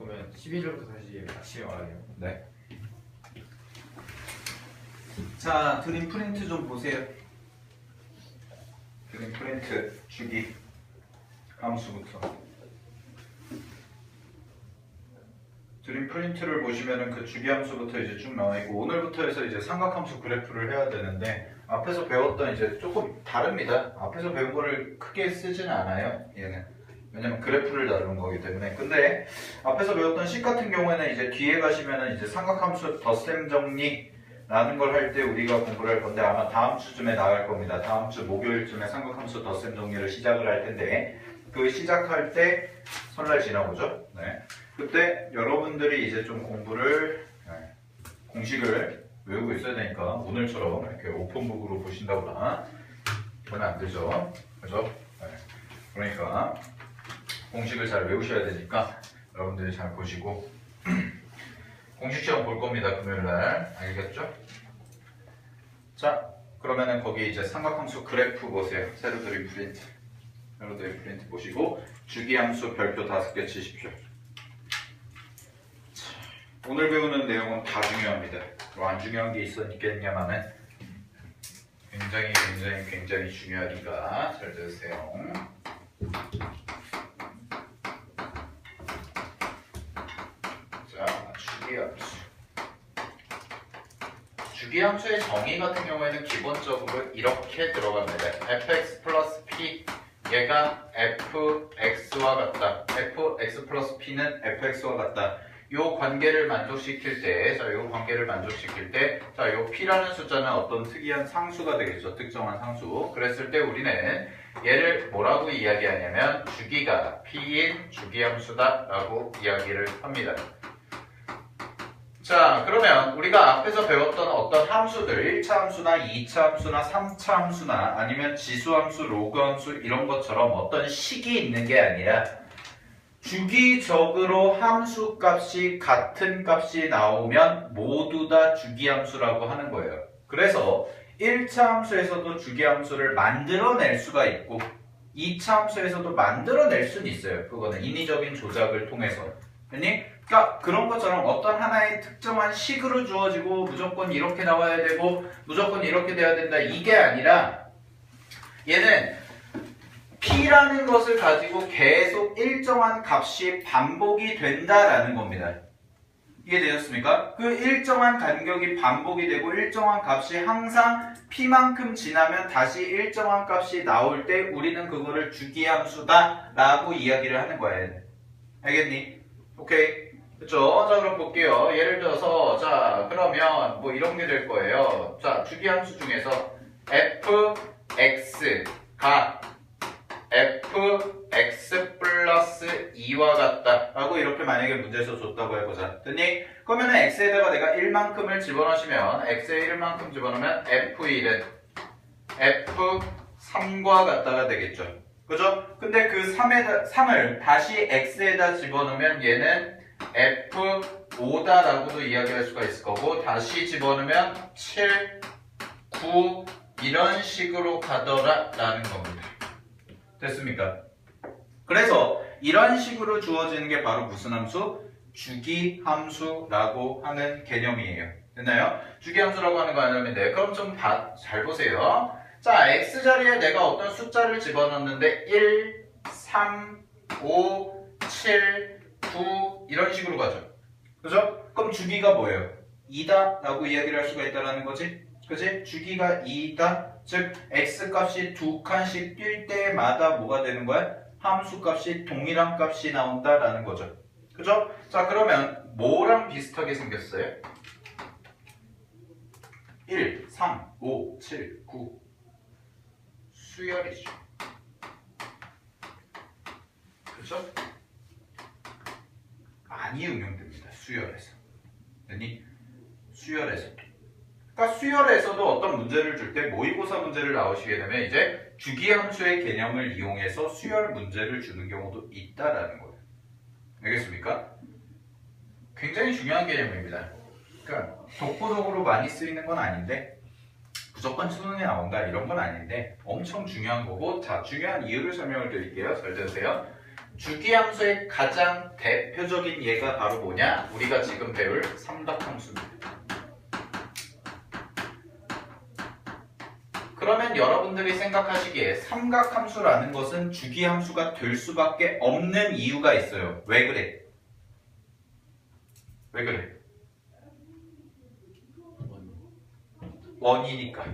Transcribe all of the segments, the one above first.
그러면 11절부터 다시 같이 말해요. 네. 자, 드림 프린트 좀 보세요. 드림 프린트 주기 함수부터. 드림 프린트를 보시면은 그 주기 함수부터 이제 쭉 나와 있고, 오늘부터 해서 이제 삼각함수 그래프를 해야 되는데, 앞에서 배웠던 이제 조금 다릅니다. 앞에서 배운 거를 크게 쓰지는 않아요, 얘는. 왜냐면 그래프를 다루는 거기 때문에. 근데 앞에서 배웠던 식 같은 경우에는 이제 뒤에 가시면은 이제 삼각함수 덧셈 정리라는 걸 할 때 우리가 공부를 할 건데, 아마 다음 주쯤에 나갈 겁니다. 다음 주 목요일쯤에 삼각함수 덧셈 정리를 시작을 할 텐데, 그 시작할 때 설날 지나보죠. 네. 그때 여러분들이 이제 좀 공부를, 공식을 외우고 있어야 되니까 오늘처럼 이렇게 오픈북으로 보신다거나 그러면 안 되죠. 그죠? 네. 그러니까 공식을 잘 외우셔야 되니까 여러분들이 잘 보시고 공식 시험 볼 겁니다. 금요일날. 알겠죠? 자, 그러면은 거기 이제 삼각함수 그래프 보세요. 세로 드림 프린트. 세로 드림 프린트 보시고 주기함수 별표 5개 치십시오. 오늘 배우는 내용은 다 중요합니다. 뭐 안 중요한 게 있겠냐마는 굉장히 중요하니까 잘 들으세요. 자, 주기함수. 주기함수의 정의 같은 경우에는 기본적으로 이렇게 들어갑니다. fx 플러스 p 얘가 fx와 같다. fx 플러스 p는 fx와 같다. 요 관계를 만족시킬 때, 요 p라는 숫자는 어떤 특이한 상수가 되겠죠. 특정한 상수. 그랬을 때 우리는 얘를 뭐라고 이야기하냐면 주기가 p인 주기함수다 라고 이야기를 합니다. 자, 그러면 우리가 앞에서 배웠던 어떤 함수들, 1차 함수나 2차 함수나 3차 함수나 아니면 지수함수, 로그함수 이런 것처럼 어떤 식이 있는 게 아니라 주기적으로 함수 값이 같은 값이 나오면 모두 다 주기함수라고 하는 거예요. 그래서 1차 함수에서도 주기함수를 만들어낼 수가 있고 2차 함수에서도 만들어낼 수는 있어요. 그거는 인위적인 조작을 통해서. 그러니까 그런 것처럼 어떤 하나의 특정한 식으로 주어지고 무조건 이렇게 나와야 되고 무조건 이렇게 돼야 된다 이게 아니라 얘는 p라는 것을 가지고 계속 일정한 값이 반복이 된다라는 겁니다. 이해되셨습니까? 그 일정한 간격이 반복이 되고 일정한 값이 항상 p만큼 지나면 다시 일정한 값이 나올 때 우리는 그거를 주기함수다 라고 이야기를 하는 거예요. 알겠니? 오케이. 그쵸? 자, 그럼 볼게요. 예를 들어서, 자, 그러면 뭐 이런 게 될 거예요. 자, 주기함수 중에서 fx가 fx 플러스 2와 같다 라고 이렇게 만약에 문제에서 줬다고 해보자. 됐니? 그러면 x에다가 내가 1만큼을 집어넣으시면 x에 1만큼 집어넣으면 f1은 f3과 같다가 되겠죠. 그죠? 근데 그 3을 다시 x에다 집어넣으면 얘는 f5다 라고도 이야기할 수가 있을 거고 다시 집어넣으면 7, 9 이런 식으로 가더라 라는 겁니다. 됐습니까? 그래서 이런 식으로 주어지는 게 바로 무슨 함수? 주기함수라고 하는 개념이에요. 됐나요? 주기함수라고 하는 거 아니면 그럼 좀 잘 보세요. 자, x자리에 내가 어떤 숫자를 집어넣는데 1, 3, 5, 7, 9 이런 식으로 가죠. 그죠? 그럼 주기가 뭐예요? 2다 라고 이야기를 할 수가 있다는 거지? 그지? 주기가 2다. 즉 x값이 두 칸씩 뛸 때마다 뭐가 되는 거야? 함수값이 동일한 값이 나온다라는 거죠. 그죠? 자, 그러면 뭐랑 비슷하게 생겼어요? 1, 3, 5, 7, 9 수열이죠. 그죠? 많이 응용됩니다. 수열에서. 아니, 수열에서도. 그러니까 수열에서도 어떤 문제를 줄 때 모의고사 문제를 나오시게 되면 이제 주기함수의 개념을 이용해서 수열 문제를 주는 경우도 있다라는 거예요. 알겠습니까? 굉장히 중요한 개념입니다. 그러니까 독보적으로 많이 쓰이는 건 아닌데 무조건 수능에 나온다 이런 건 아닌데 엄청 중요한 거고 자, 중요한 이유를 설명을 드릴게요. 잘 들으세요. 주기함수의 가장 대표적인 예가 바로 뭐냐? 우리가 지금 배울 삼각함수입니다. 그러면 여러분들이 생각하시기에 삼각함수라는 것은 주기함수가 될 수밖에 없는 이유가 있어요. 왜 그래? 왜 그래? 원이니까.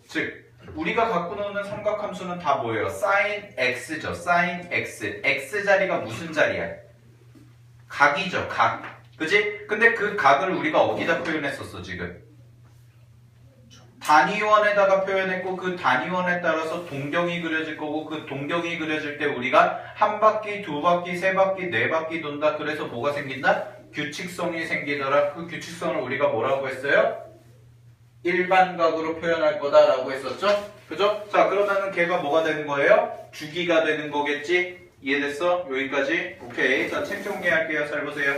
즉 우리가 갖고 노는 삼각함수는 다 뭐예요? sin x죠. sin x. x 자리가 무슨 자리야? 각이죠. 각. 그지? 근데 그 각을 우리가 어디다 표현했었어 지금? 단위원에다가 표현했고 그 단위원에 따라서 동경이 그려질 거고 그 동경이 그려질 때 우리가 한 바퀴, 두 바퀴, 세 바퀴, 네 바퀴 돈다. 그래서 뭐가 생긴다? 규칙성이 생기더라. 그 규칙성을 우리가 뭐라고 했어요? 일반각으로 표현할 거다라고 했었죠? 그죠? 자, 그러면은 걔가 뭐가 되는 거예요? 주기가 되는 거겠지? 이해됐어? 여기까지? 오케이. 자, 책 정리할게요. 잘 보세요.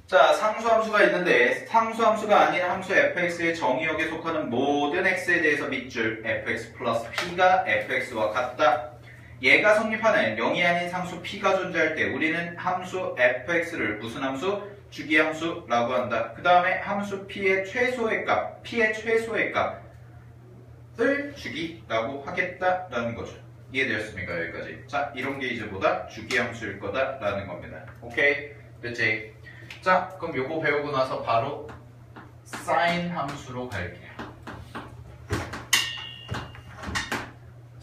자, 상수함수가 있는데 상수함수가 아닌 함수 fx의 정의역에 속하는 모든 x에 대해서 밑줄 fx 플러스 p가 fx와 같다. 얘가 성립하는 0이 아닌 상수 p가 존재할 때 우리는 함수 fx를 무슨 함수? 주기함수라고 한다. 그 다음에 함수 p의 최소의 값, 을 주기라고 하겠다라는 거죠. 이해되었습니까? 여기까지. 자, 이런 게 이제 뭐다? 주기함수일 거다라는 겁니다. 오케이? 됐지? 자, 그럼 요거 배우고 나서 바로 sin 함수로 갈게요.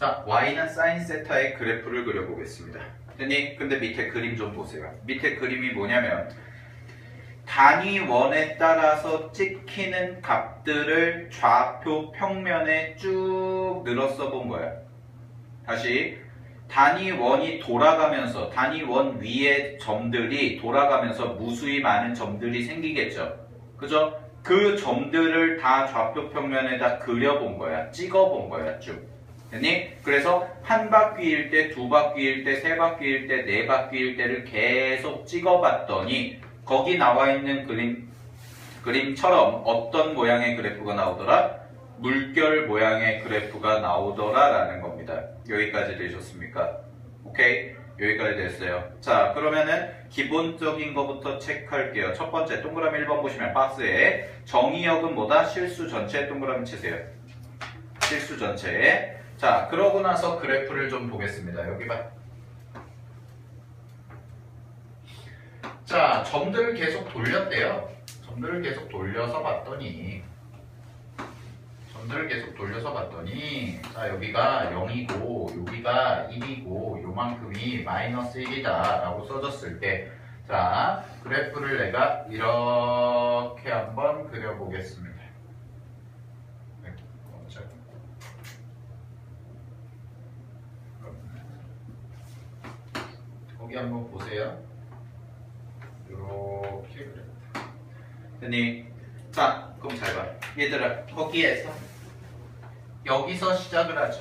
자, y는 sin 세타의 그래프를 그려보겠습니다. 됐니? 근데 밑에 그림 좀 보세요. 밑에 그림이 뭐냐면 단위원에 따라서 찍히는 값들을 좌표 평면에 쭉 늘었어 본 거야. 다시 단위원이 돌아가면서 단위원 위에 점들이 돌아가면서 무수히 많은 점들이 생기겠죠. 그죠? 그 점들을 다 좌표 평면에다 그려본 거야. 찍어본 거야. 쭉. 됐니? 그래서 한 바퀴일 때, 두 바퀴일 때, 세 바퀴일 때, 네 바퀴일 때를 계속 찍어봤더니 거기 나와 있는 그림처럼 어떤 모양의 그래프가 나오더라? 물결 모양의 그래프가 나오더라 라는 겁니다. 여기까지 되셨습니까? 오케이? 여기까지 됐어요. 자, 그러면은 기본적인 거부터 체크할게요. 첫 번째 동그라미 1번 보시면 박스에 정의역은 뭐다? 실수 전체에 동그라미 치세요. 실수 전체에. 자, 그러고 나서 그래프를 좀 보겠습니다. 여기 봐. 자, 점들을 계속 돌렸대요. 점들을 계속 돌려서 봤더니 자, 여기가 0이고 여기가 1이고 요만큼이 마이너스 1이다 라고 써졌을 때 자, 그래프를 내가 이렇게 한번 그려보겠습니다. 거기 한번 보세요. 이렇게 그렸다. 됐니? 자, 그럼 잘 봐. 얘들아, 거기에서 여기서 시작을 하죠.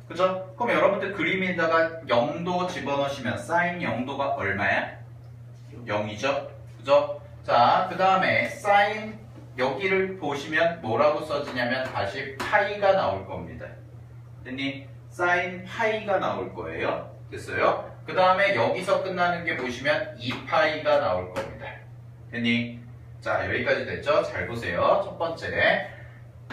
그죠? 그럼 여러분들 그림에다가 0도 집어넣으시면 sin 0도가 얼마야? 0이죠? 그죠? 자, 그 다음에 sin 여기를 보시면 뭐라고 써지냐면 다시 파이가 나올 겁니다. 됐니? sin 파이가 나올 거예요. 됐어요? 그 다음에 여기서 끝나는 게 보시면 2파이가 나올 겁니다. 됐니? 자, 여기까지 됐죠? 잘 보세요. 첫 번째,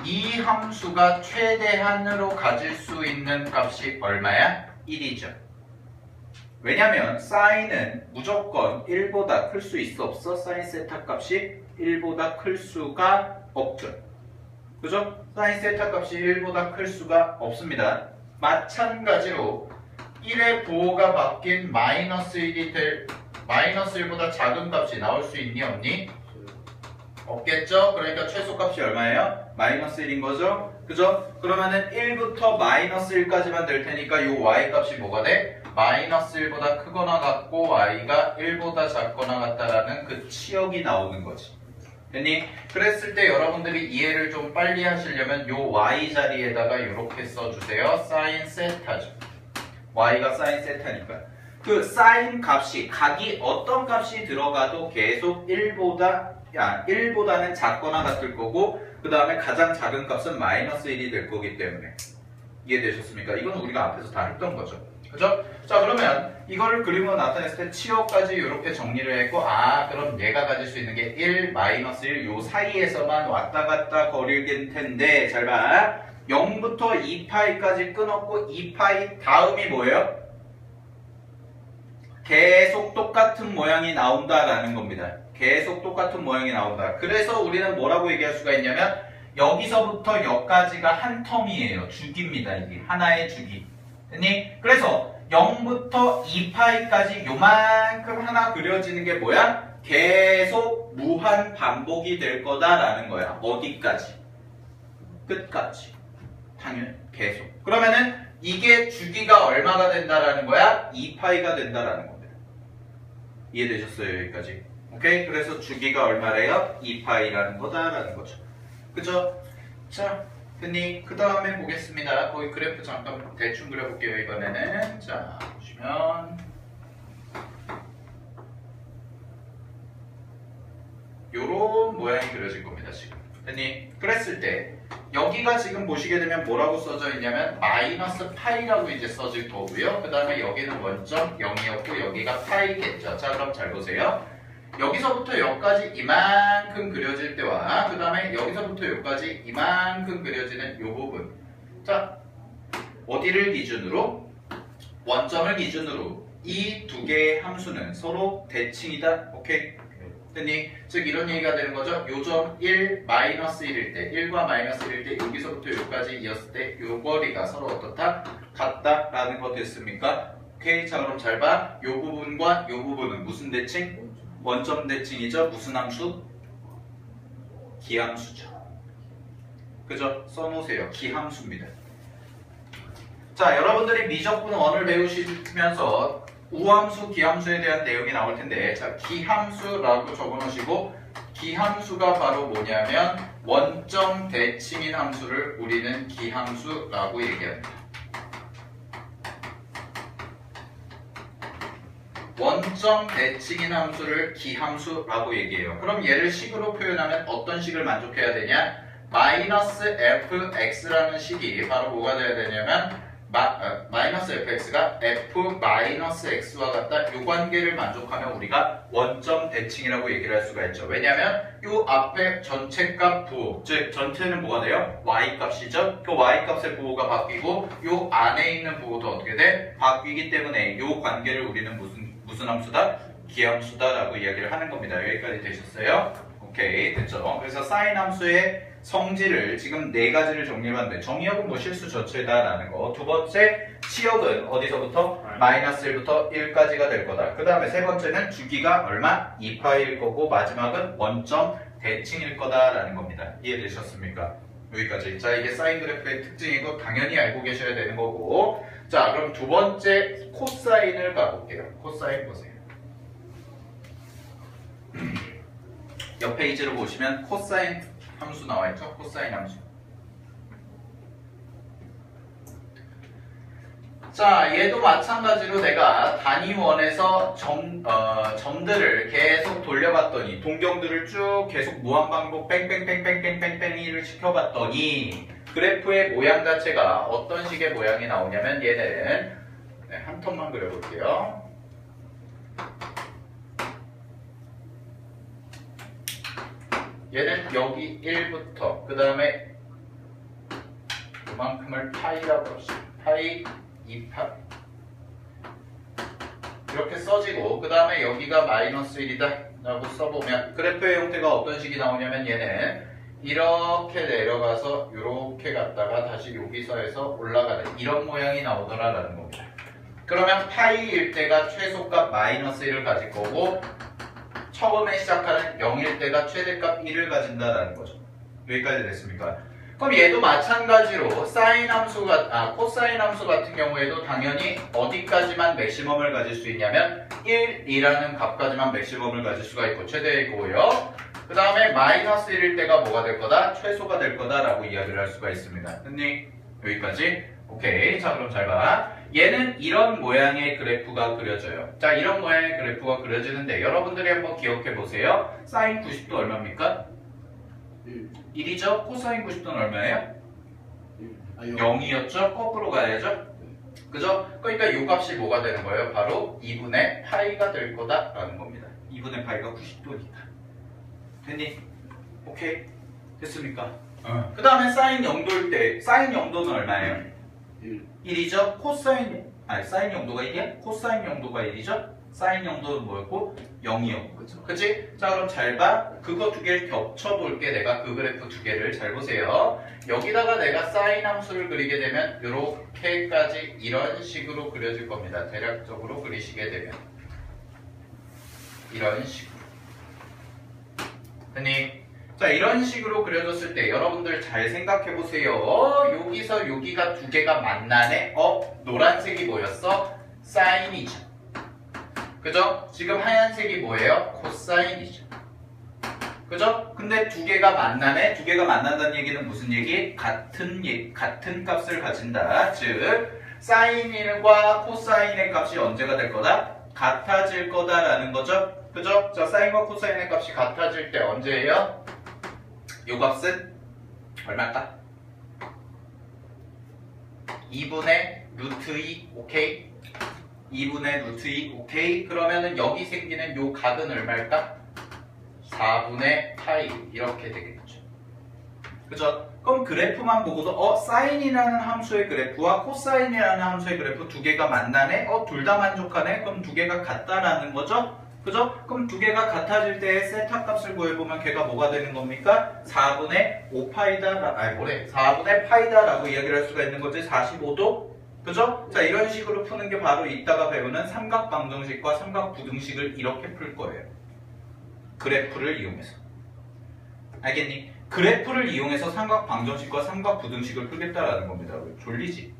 이 함수가 최대한으로 가질 수 있는 값이 얼마야? 1이죠. 왜냐면 sin은 무조건 1보다 클 수 있어 없어? sin 세타 값이 1보다 클 수가 없죠. 그죠? sin 세타 값이 1보다 클 수가 없습니다. 마찬가지로 1의 부호가 바뀐 마이너스 1이 될 마이너스 1보다 작은 값이 나올 수 있니 없니? 없겠죠? 그러니까 최소값이 얼마예요? 마이너스 1인 거죠? 그죠? 그러면은 1부터 마이너스 1까지만 될 테니까 이 y 값이 뭐가 돼? 마이너스 1보다 크거나 같고 y가 1보다 작거나 같다라는 그 치역이 나오는 거지. 됐니? 그랬을 때 여러분들이 이해를 좀 빨리 하시려면 이 y 자리에다가 이렇게 써주세요. sin 세타죠. y가 sin 세타니까. 그 sin 값이 각이 어떤 값이 들어가도 계속 1보다는 작거나 같을 거고 그 다음에 가장 작은 값은 마이너스 1이 될 거기 때문에 이해되셨습니까? 이건 우리가 앞에서 다 했던 거죠. 그죠? 자, 그러면 이거를 그림으로 나타냈을 때 치어까지 이렇게 정리를 했고, 그럼 얘가 가질 수 있는 게 1, 마이너스 1, 요 사이에서만 왔다 갔다 거릴 텐데, 잘 봐. 0부터 2파이까지 끊었고, 2파이 다음이 뭐예요? 계속 똑같은 모양이 나온다라는 겁니다. 계속 똑같은 모양이 나온다. 그래서 우리는 뭐라고 얘기할 수가 있냐면, 여기서부터 여기까지가 한 텀이에요. 주기입니다. 이게 하나의 주기. 됐니? 그래서 0부터 2파이까지 요만큼 하나 그려지는 게 뭐야? 계속 무한 반복이 될 거다라는 거야. 어디까지? 끝까지. 당연히 계속. 그러면은 이게 주기가 얼마가 된다라는 거야? 2파이가 된다라는 겁니다. 이해되셨어요? 여기까지? 오케이? 그래서 주기가 얼마래요? 2파이라는 거다라는 거죠. 그죠? 자, 됐니? 그 다음에 보겠습니다. 거기 그래프 잠깐 대충 그려볼게요. 이번에는. 자, 보시면 요런 모양이 그려질 겁니다. 지금. 됐니? 그랬을 때 여기가 지금 보시게 되면 뭐라고 써져 있냐면 마이너스 파이라고 이제 써질 거고요. 그 다음에 여기는 원점 0이었고 여기가 파이겠죠. 자, 그럼 잘 보세요. 여기서부터 여기까지 이만큼 그려질 때와 그 다음에 여기서부터 여기까지 이만큼 그려지는 이 부분. 자, 어디를 기준으로? 원점을 기준으로 이 두 개의 함수는 서로 대칭이다. 오케이? 됐니? 즉 이런 얘기가 되는 거죠. 요점 1, 마이너스 1일 때 1과 마이너스 1일 때 여기서부터 여기까지 이었을 때 요 거리가 서로 어떻다? 같다라는 거 됐습니까? 오케이? 자, 그럼 잘 봐. 요 부분과 요 부분은 무슨 대칭? 원점 대칭이죠. 무슨 함수? 기함수죠. 그죠? 써놓으세요. 기함수입니다. 자, 여러분들이 미적분 원을 배우시면서 우함수, 기함수에 대한 내용이 나올 텐데, 자, 기함수라고 적어놓으시고, 기함수가 바로 뭐냐면 원점 대칭인 함수를 우리는 기함수라고 얘기합니다. 원점 대칭인 함수를 기함수라고 얘기해요. 그럼 얘를 식으로 표현하면 어떤 식을 만족해야 되냐? 마이너스 fx라는 식이 바로 뭐가 돼야 되냐면 마이너스 fx가 f 마이너스 x와 같다. 이 관계를 만족하면 우리가 원점 대칭이라고 얘기를 할 수가 있죠. 왜냐하면 이 앞에 전체값 부호, 즉 전체는 뭐가 돼요? y 값이죠. 그 y 값의 부호가 바뀌고 이 안에 있는 부호도 어떻게 돼? 바뀌기 때문에 이 관계를 우리는 무슨 함수다? 기함수다라고 이야기를 하는 겁니다. 여기까지 되셨어요? 오케이, 됐죠? 그래서 사인 함수의 성질을 지금 네 가지를 정리해봤는데, 정의역은 뭐 실수 전체다라는 거. 두 번째, 치역은 어디서부터? 마이너스 1부터 1까지가 될 거다. 그 다음에 세 번째는 주기가 얼마? 2파일 거고, 마지막은 원점 대칭일 거다라는 겁니다. 이해되셨습니까? 여기까지. 자, 이게 사인 그래프의 특징이고 당연히 알고 계셔야 되는 거고. 자, 그럼 두 번째 코사인을 가볼게요. 코사인 보세요. 옆 페이지를 보시면 코사인 함수 나와있죠? 코사인 함수. 자, 얘도 마찬가지로 내가 단위원에서 점들을 계속 돌려봤더니, 동경들을 쭉 계속 무한반복 뺑뺑뺑뺑뺑뺑뺑이를 시켜봤더니 그래프의 모양 자체가 어떤 식의 모양이 나오냐면 얘는 한 턴만 그려볼게요. 얘는 여기 1부터 그 다음에 이만큼을 파이라고 합시다. 파이 2파 이렇게 써지고 그 다음에 여기가 마이너스 1이다 라고 써보면 그래프의 형태가 어떤 식이 나오냐면 얘는 이렇게 내려가서 이렇게 갔다가 다시 여기서 해서 올라가는 이런 모양이 나오더라라는 겁니다. 그러면 파이일 때가 최소값 마이너스 1을 가질 거고 처음에 시작하는 0일 때가 최대값 1을 가진다라는 거죠. 여기까지 됐습니까? 그럼 얘도 마찬가지로 사인 함수가 코사인 함수 같은 경우에도 당연히 어디까지만 맥시멈을 가질 수 있냐면 1이라는 값까지만 맥시멈을 가질 수가 있고 최대이고요. 그 다음에 마이너스 1일 때가 뭐가 될 거다? 최소가 될 거다라고 이야기를 할 수가 있습니다. 됐니? 여기까지? 오케이. 자, 그럼 잘 봐. 얘는 이런 모양의 그래프가 그려져요. 자, 이런 모양의 그래프가 그려지는데 여러분들이 한번 기억해 보세요. 사인 90도 얼마입니까? 1이죠? 코사인 90도는 얼마예요? 0이었죠? 거꾸로 가야죠? 그죠? 그러니까 이 값이 뭐가 되는 거예요? 바로 2분의 파이가 될 거다라는 겁니다. 2분의 파이가 90도니까. 됐니? 오케이? 됐습니까? 그 다음에 사인 0도일 때, 사인 0도는 얼마예요? 1이죠? 코사인, 아니, 사인 0도가 1이야? 코사인 0도가 1이죠? 사인 0도는 뭐였고? 0이었고. 그쵸. 그치? 자, 그럼 잘 봐. 그거 두 개를 겹쳐볼게. 내가 그 그래프 두 개를 잘 보세요. 여기다가 내가 사인 함수를 그리게 되면 이렇게까지 이런 식으로 그려질 겁니다. 대략적으로 그리시게 되면. 이런 식으로. 됐니? 자, 이런 식으로 그려졌을 때 여러분들 잘 생각해 보세요. 여기서 여기가 두 개가 만나네? 노란색이 뭐였어? 사인이죠. 그죠? 지금 하얀색이 뭐예요? 코사인이죠. 그죠? 근데 두 개가 만나네? 두 개가 만난다는 얘기는 무슨 얘기? 같은 값을 가진다. 즉, 사인과 코사인의 값이 언제가 될 거다? 같아질 거다라는 거죠. 그죠? 자, 사인과 코사인의 값이 같아질 때 언제예요? 요 값은 얼마일까? 2분의 루트 2, 오케이? 2분의 루트 2, 오케이? 그러면은 여기 생기는 요 각은 얼마일까? 4분의 파이 이렇게 되겠죠. 그죠? 그럼 그래프만 보고도 사인이라는 함수의 그래프와 코사인이라는 함수의 그래프 두 개가 만나네? 둘 다 만족하네? 그럼 두 개가 같다라는 거죠? 그죠? 그럼 두 개가 같아질 때 세타 값을 구해보면 걔가 뭐가 되는 겁니까? 4분의 5파이다, 4분의 파이다라고 이야기를 할 수가 있는 거지. 45도? 그죠? 자, 이런 식으로 푸는 게 바로 이따가 배우는 삼각방정식과 삼각부등식을 이렇게 풀 거예요. 그래프를 이용해서. 알겠니? 그래프를 이용해서 삼각방정식과 삼각부등식을 풀겠다라는 겁니다. 왜? 졸리지?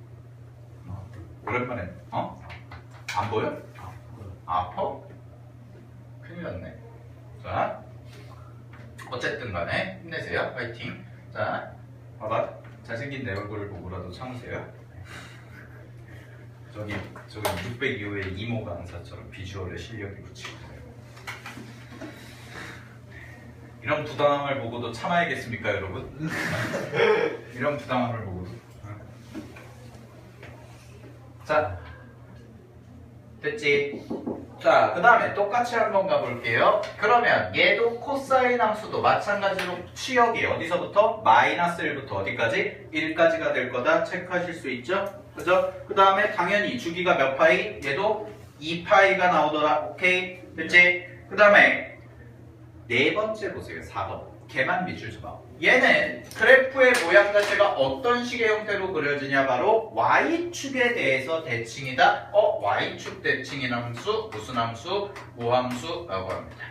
오랜만에, 안 보여? 아파? 큰일 났네. 자, 어쨌든 간에 힘내세요. 파이팅. 자, 봐봐. 잘생긴 내 얼굴을 보고라도 참으세요. 저기 602호의 이모 강사처럼 비주얼에 실력이 붙이고. 이런 부당함을 보고도 참아야겠습니까, 여러분? 이런 부당함을 보고도. 자, 됐지? 자, 그 다음에 똑같이 한번 가볼게요. 그러면 얘도 코사인 함수도 마찬가지로 취역이 어디서부터? 마이너스 1부터 어디까지? 1까지가 될 거다 체크하실 수 있죠? 그죠? 그 다음에 당연히 주기가 몇 파이? 얘도 2파이가 나오더라. 오케이? 됐지? 그 다음에 네 번째 보세요. 4번. 걔만 밑줄 쳐봐. 얘는 그래프의 모양 자체가 어떤 식의 형태로 그려지냐 바로 y축에 대해서 대칭이다. y축 대칭인 함수 무슨 함수? 우함수라고 합니다.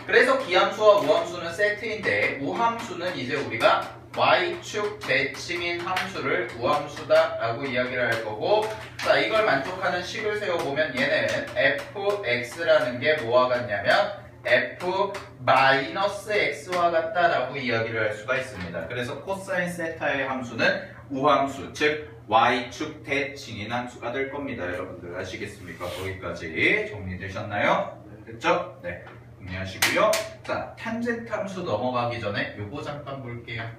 그래서 기함수와 우함수는 세트인데 우함수는 이제 우리가 y축 대칭인 함수를 우함수다라고 이야기를 할 거고, 자, 이걸 만족하는 식을 세워보면 얘는 fx라는 게 뭐와 같냐면 f-x와 같다라고 이야기를 할 수가 있습니다. 그래서 코사인 세타의 함수는 우함수, 즉 y축 대칭인 함수가 될 겁니다. 여러분들 아시겠습니까? 거기까지 정리되셨나요? 됐죠? 네, 정리하시고요. 자, 탄젠트 함수 넘어가기 전에 요거 잠깐 볼게요.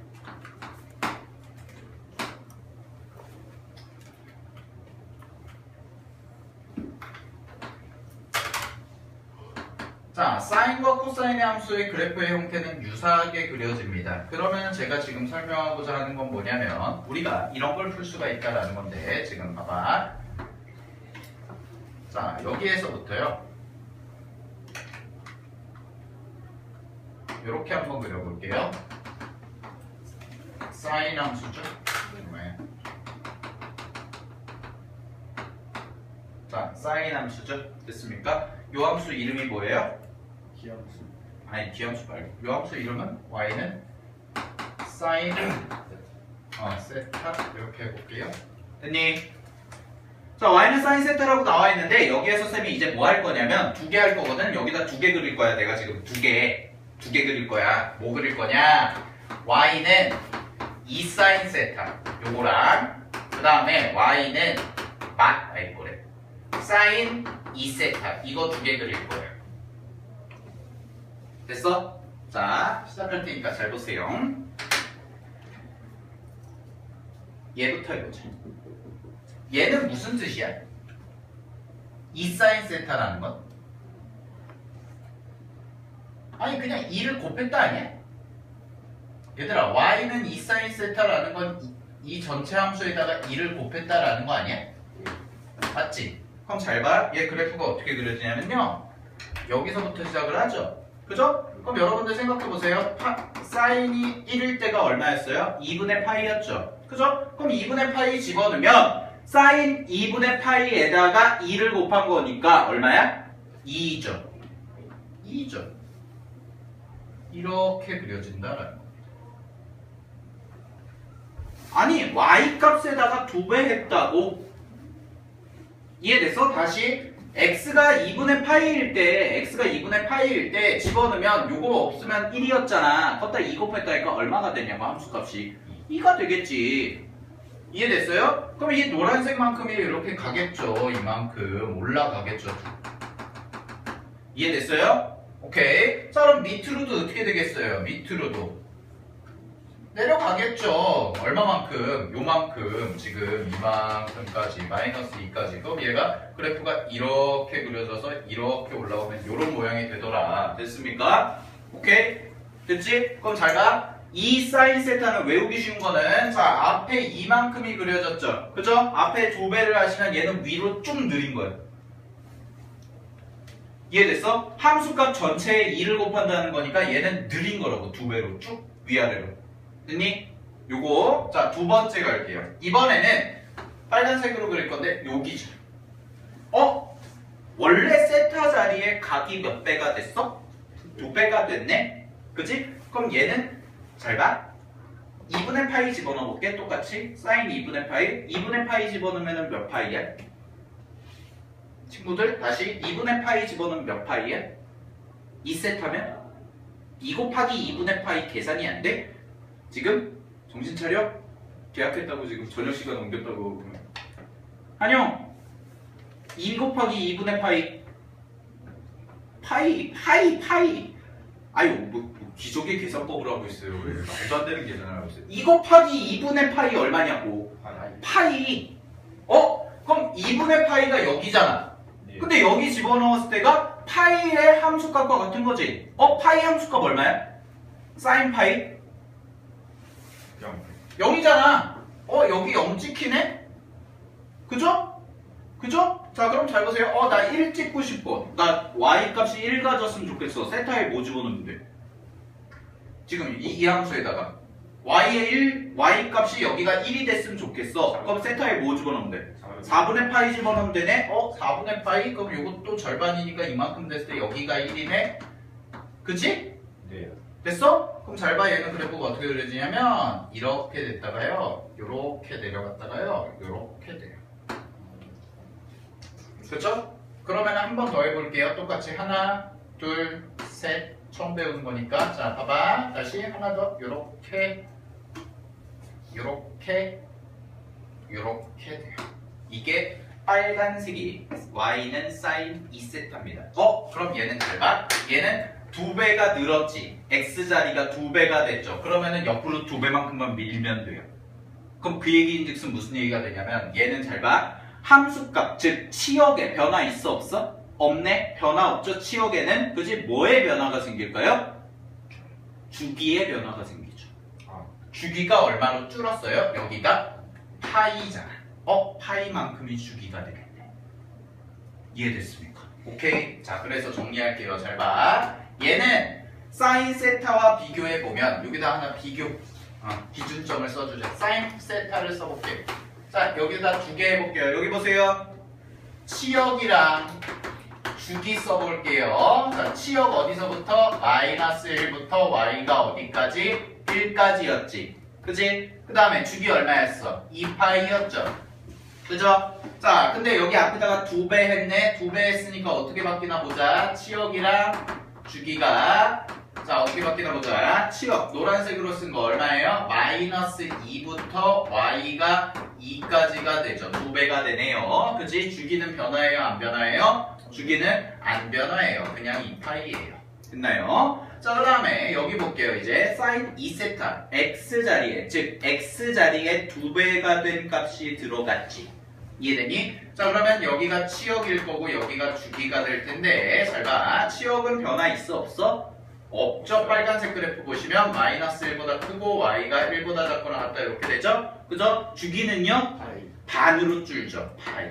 자, 사인과 코사인의 함수의 그래프의 형태는 유사하게 그려집니다. 그러면 제가 지금 설명하고자 하는 건 뭐냐면 우리가 이런 걸 풀 수가 있다라는 건데, 지금 봐봐. 자, 여기에서부터요. 이렇게 한번 그려볼게요. 사인 함수죠. 네. 자, 사인 함수죠. 됐습니까? 요 함수 이름이 뭐예요? 기함수. 아니, 기함수 말고 요 함수 이름은 y는 사인 세타 이렇게 해볼게요. 됐니? 자, y는 사인 세타라고 나와 있는데 여기에서 쌤이 이제 뭐 할 거냐면 두 개 할 거거든. 여기다 두 개 그릴 거야. 내가 지금 두 개 그릴 거야. 뭐 그릴 거냐? y는 2 사인 세타 요거랑, 그 다음에 y는 사인 2세타 이거 두 개 그릴 거예요. 됐어? 자, 시작할 테니까 잘 보세요. 얘부터 해보자. 얘는 무슨 뜻이야? 2sin 세타라는 건? 아니 그냥 2를 곱했다 아니야? 얘들아 y는 2sin 세타라는 건 이 전체 함수에다가 2를 곱했다라는 거 아니야? 맞지? 그럼 잘 봐. 얘 그래프가 어떻게 그려지냐면요. 여기서부터 시작을 하죠. 그죠? 그럼 여러분들 생각해보세요. 사인이 1일 때가 얼마였어요? 2분의 파이였죠. 그죠? 그럼 2분의 파이 집어넣으면 사인 2분의 파이에다가 2를 곱한 거니까 얼마야? 2죠. 2죠. 이렇게 그려진다라는 거. 아니 y 값에다가 2배 했다고? 이해됐어? 다시 x가 2분의 파이일 때 집어넣으면 요거 없으면 1이었잖아. 걷다 2 곱했다니까 얼마가 되냐고 함수값이 2가 되겠지. 이해됐어요? 그럼 이 노란색만큼이 이렇게 가겠죠. 이만큼 올라가겠죠. 이해됐어요? 오케이. 자 그럼 밑으로도 어떻게 되겠어요? 밑으로도 내려가겠죠. 얼마만큼? 요만큼. 지금 이만큼까지 마이너스 2까지. 그럼 얘가 그래프가 이렇게 그려져서 이렇게 올라오면 요런 모양이 되더라. 됐습니까? 오케이? 됐지? 그럼 잘 가. 이 사인 세타는 외우기 쉬운 거는 자 앞에 이만큼이 그려졌죠. 그죠? 앞에 2배를 하시면 얘는 위로 쭉 느린 거예요. 이해됐어? 함수값 전체에 2를 곱한다는 거니까 얘는 느린 거라고. 2배로 쭉 위아래로. 됐니? 요거 자 두 번째 갈게요. 이번에는 빨간색으로 그릴 건데 여기죠. 원래 세타 자리에 각이 몇 배가 됐어? 2배가 됐네? 그치? 그럼 얘는 잘 봐. 2분의 파이 집어넣어 볼게. 똑같이 사인 2분의 파이 2분의 파이 집어넣으면 몇 파이야? 친구들 다시 2분의 파이 집어넣으면 몇 파이야? 2세타면 2 곱하기 2분의 파이 계산이 안 돼? 지금? 정신 차려? 계약했다고 지금 저녁 시간 옮겼다고. 한영 2 곱하기 2분의 파이 아유 뭐 기적의 계산법을 하고 있어요. 왜 말도 안 되는 계산을 하고 있어요. 2 곱하기 2분의 파이 얼마냐고. 파이. 그럼 2분의 파이가 여기잖아. 근데 여기 집어넣었을 때가 파이의 함수값과 같은 거지. 파이 함수값 얼마야? 사인 파이 0이잖아. 여기 0 찍히네? 그죠? 그죠? 자 그럼 잘 보세요. 나 1 찍고 싶어. 나 y 값이 1 가졌으면 좋겠어. 세타에 뭐 집어넣는데? 지금 이 함수에다가 y 값이 여기가 1이 됐으면 좋겠어. 그럼 세타에 뭐 집어넣으면 돼? 4분의 파이 집어넣으면 되네? 4분의 파이? 그럼 이것도 절반이니까 이만큼 됐을 때 여기가 1이네? 그치? 네. 됐어? 그럼 잘 봐. 얘는 그래프가 어떻게 그려지냐면 이렇게 됐다가요 요렇게 내려갔다가요 요렇게 돼요. 그쵸? 그러면 한 번 더 해볼게요. 똑같이 하나 둘 셋 처음 배우는 거니까. 자 봐봐. 다시 하나 더 요렇게 요렇게 요렇게 돼요. 이게 빨간색이 y는 sin 2세타입니다. 그럼 얘는 잘 봐. 얘는 2배가 늘었지. x자리가 2배가 됐죠. 그러면은 옆으로 2배만큼만 밀면 돼요. 그럼 그 얘기인즉슨 무슨 얘기가 되냐면 얘는 잘 봐. 함수값 즉 치역에 변화 있어 없어? 없네. 변화 없죠. 치역에는 그지 뭐의 변화가 생길까요? 주기의 변화가 생기죠. 주기가 얼마로 줄었어요? 여기가 파이잖아. 파이만큼이 주기가 되겠네. 이해됐습니까? 오케이. 자 그래서 정리할게요. 잘 봐. 얘는 사인 세타와 비교해 보면 여기다 하나 비교 기준점을 써주자. 사인 세타를 써볼게요. 자 여기다 두 개 해볼게요. 여기 보세요. 치역이랑 주기 써볼게요. 자 치역 어디서부터? 마이너스 1부터 y가 어디까지? 1까지였지. 그치? 그 다음에 주기 얼마였어? 2파이였죠. 그죠? 자 근데 여기 앞에다가 2배 했네. 2배 했으니까 어떻게 바뀌나 보자. 치역이랑 주기가 자 어떻게 바뀌나 보자. 치역 노란색으로 쓴 거 얼마예요? 마이너스 2부터 y가 2까지가 되죠. 2배가 되네요. 그치? 주기는 변화해요? 안 변화해요? 주기는 안 변화해요. 그냥 2파이예요. 됐나요? 자, 그 다음에 여기 볼게요. 이제 sin 2세타 x 자리에, 즉 x 자리에 2배가 된 값이 들어갔지. 이해되니? 자, 그러면 여기가 치역일 거고 여기가 주기가 될 텐데 잘 봐. 치역은 변화 있어 없어? 없죠. 빨간색 그래프 보시면 마이너스 1보다 크고 y가 1보다 작거나 같다 이렇게 되죠? 그죠? 주기는요? 반으로 줄죠. 파이.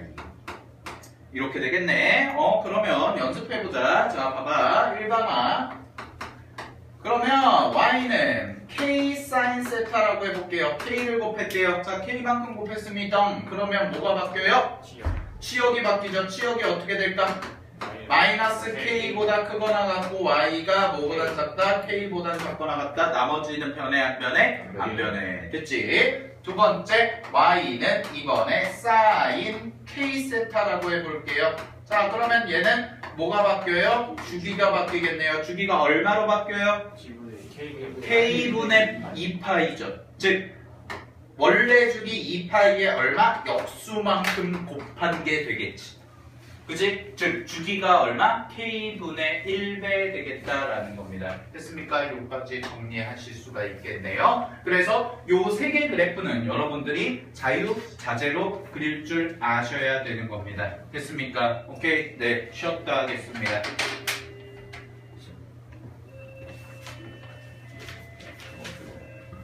이렇게 되겠네. 그러면 연습해보자. 자, 봐봐. 1번아. 그러면 y는 k sin 세타라고 해볼게요. k를 곱할게요. 자, k만큼 곱했습니다. 그러면 뭐가 바뀌어요? 치역이 바뀌죠. 치역이 어떻게 될까? 마이너스 k보다 크거나 같고 y가 뭐보다 작다? k보다 작거나 같다. 나머지는 변해 안 변해? 안 변해. 됐지? 두 번째 y는 이번에 sin k 세타라고 해볼게요. 자, 그러면 얘는 뭐가 바뀌어요? 주기가 바뀌겠네요. 주기가 얼마로 바뀌어요? k분의 2파이죠. 즉 원래 주기 2파이에 얼마? 역수만큼 곱한 게 되겠지. 그지? 즉 주기가 얼마? k분의 1배 되겠다라는 겁니다. 됐습니까? 여기까지 정리하실 수가 있겠네요. 그래서 요 세 개 그래프는 여러분들이 자유자재로 그릴 줄 아셔야 되는 겁니다. 됐습니까? 오케이? 네, 쉬었다 하겠습니다.